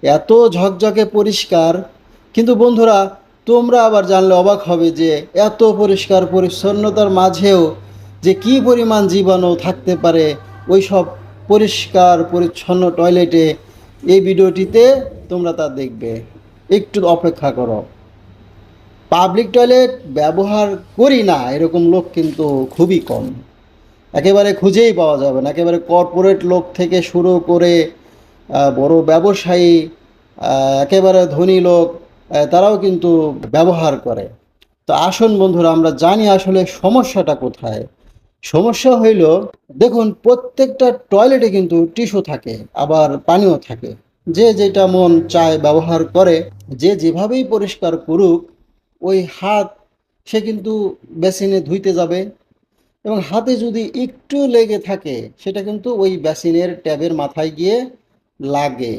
এত ঝকঝকে পরিষ্কার। কিন্তু বন্ধুরা, তোমরা আবার জানলে অবাক হবে যে এত পরিষ্কার পরিচ্ছন্নতার মাঝেও যে কী পরিমাণ জীবাণু থাকতে পারে ওই সব পরিষ্কার পরিচ্ছন্ন টয়লেটে। এই ভিডিওটিতে তোমরা তা দেখবে, একটু অপেক্ষা করো। পাবলিক টয়লেট ব্যবহার করি না এরকম লোক কিন্তু খুবই কম, একেবারে খুঁজেই পাওয়া যাবে না। একেবারে কর্পোরেট লোক থেকে শুরু করে বড় ব্যবসায়ী, একেবারে ধনী লোক, তারাও কিন্তু ব্যবহার করে। তো আসুন বন্ধুরা, আমরা জানি আসলে সমস্যাটা কোথায়। সমস্যা হইল, দেখুন প্রত্যেকটা টয়লেটে কিন্তু টিস্যু থাকে, আবার পানিও থাকে। যে যেটা মন চায় ব্যবহার করে, যে যেভাবেই পরিষ্কার করুক, ওই হাত সে কিন্তু বেসিনে ধুইতে যাবে, এবং হাতে যদি একটু লেগে থাকে সেটা কিন্তু ওই বেসিনের ট্যাবের মাথায় গিয়ে লাগে।